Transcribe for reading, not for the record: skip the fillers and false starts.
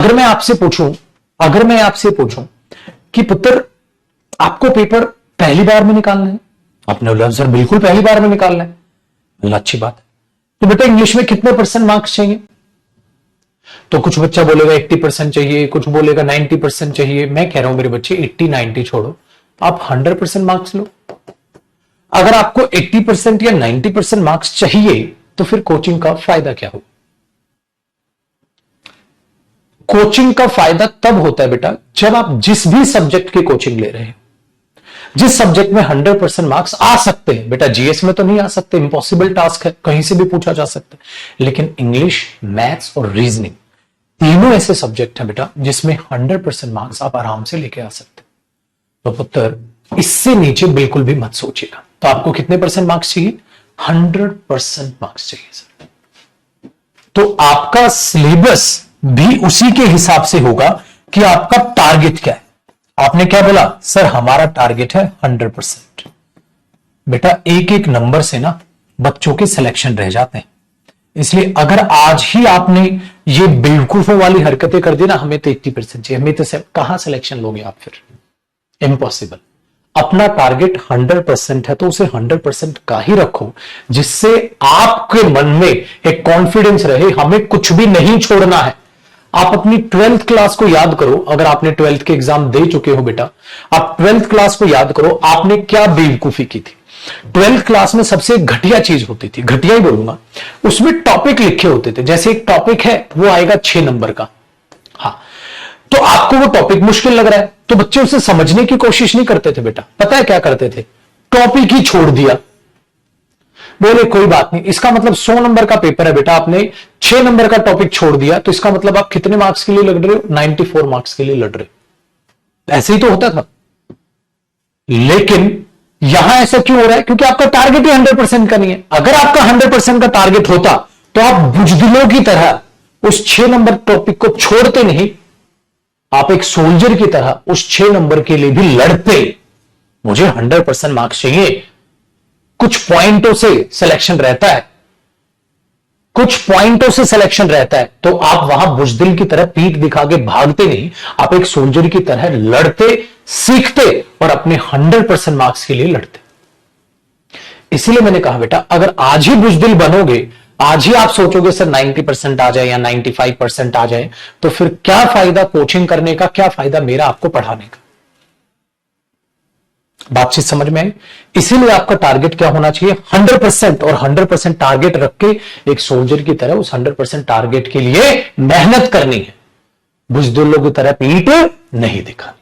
अगर मैं आपसे पूछूं कि पुत्र आपको पेपर पहली बार में निकालना है, आपने बोला सर बिल्कुल पहली बार में निकालना है, बोला अच्छी बात है, तो बेटा इंग्लिश में कितने % मार्क्स चाहिए? तो कुछ बच्चा बोलेगा 80% चाहिए, कुछ बोलेगा 90% चाहिए। मैं कह रहा हूं मेरे बच्चे 80-90 छोड़ो, आप 100% मार्क्स लो। अगर आपको 80% या 90% मार्क्स चाहिए तो फिर कोचिंग का फायदा क्या हो? कोचिंग का फायदा तब होता है बेटा जब आप जिस भी सब्जेक्ट की कोचिंग ले रहे हैं, जिस सब्जेक्ट में 100% मार्क्स आ सकते हैं, बेटा जीएस में तो नहीं आ सकते, इंपॉसिबल टास्क है, कहीं से भी पूछा जा सकता है, लेकिन इंग्लिश, मैथ्स और रीजनिंग तीनों ऐसे सब्जेक्ट हैं बेटा जिसमें 100% मार्क्स आप आराम से लेके आ सकते हैं। तो पुत्र इससे नीचे बिल्कुल भी मत सोचिएगा। तो आपको कितने % मार्क्स चाहिए? 100% मार्क्स चाहिए सर। तो आपका सिलेबस भी उसी के हिसाब से होगा कि आपका टारगेट क्या है। आपने क्या बोला? सर हमारा टारगेट है 100%। बेटा एक एक नंबर से ना बच्चों के सिलेक्शन रह जाते हैं, इसलिए अगर आज ही आपने ये बेवकूफों वाली हरकतें कर दी ना, हमें तो 80% चाहिए, हमें तो कहां सिलेक्शन लोगे आप फिर? इम्पॉसिबल। अपना टारगेट 100% है तो उसे 100% का ही रखो, जिससे आपके मन में एक कॉन्फिडेंस रहे, हमें कुछ भी नहीं छोड़ना है। आप अपनी 12th क्लास को याद करो, अगर आपने 12th के एग्जाम दे चुके हो बेटा, आप 12th क्लास को याद करो, आपने क्या बेवकूफी की थी। 12th क्लास में सबसे घटिया चीज होती थी, घटिया ही बोलूंगा, उसमें टॉपिक लिखे होते थे। जैसे एक टॉपिक है वो आएगा 6 नंबर का, हाँ, तो आपको वो टॉपिक मुश्किल लग रहा है तो बच्चे उसे समझने की कोशिश नहीं करते थे बेटा, पता है क्या करते थे? टॉपिक ही छोड़ दिया, बोले कोई बात नहीं, इसका मतलब 100 नंबर का पेपर है बेटा, आपने 6 नंबर का टॉपिक छोड़ दिया, तो इसका मतलब आप कितने मार्क्स के लिए लड़ रहे हो? 94 मार्क्स के लिए लड़ रहे हो। ऐसे ही तो होता था। लेकिन यहां ऐसा क्यों हो रहा है? क्योंकि आपका टारगेट ही 100% का नहीं है। अगर आपका 100% का टारगेट होता तो आप बुजदिलों की तरह उस 6 नंबर टॉपिक को छोड़ते नहीं, आप एक सोल्जर की तरह उस 6 नंबर के लिए भी लड़ते। मुझे 100% मार्क्स चाहिए, कुछ पॉइंटों से सिलेक्शन रहता है, कुछ पॉइंटों से सिलेक्शन रहता है, तो आप वहां बुजदिल की तरह पीठ दिखा के भागते नहीं, आप एक सोल्जर की तरह लड़ते, सीखते और अपने 100% मार्क्स के लिए लड़ते। इसीलिए मैंने कहा बेटा अगर आज ही बुजदिल बनोगे, आज ही आप सोचोगे सर 90% आ जाए या 95% आ जाए, तो फिर क्या फायदा कोचिंग करने का, क्या फायदा मेरा आपको पढ़ाने का? बातचीत समझ में आई? इसीलिए आपका टारगेट क्या होना चाहिए? 100%, और 100% टारगेट रख के एक सोल्जर की तरह उस 100% टारगेट के लिए मेहनत करनी है, बुजदिलों की तरह पीठ नहीं दिखानी।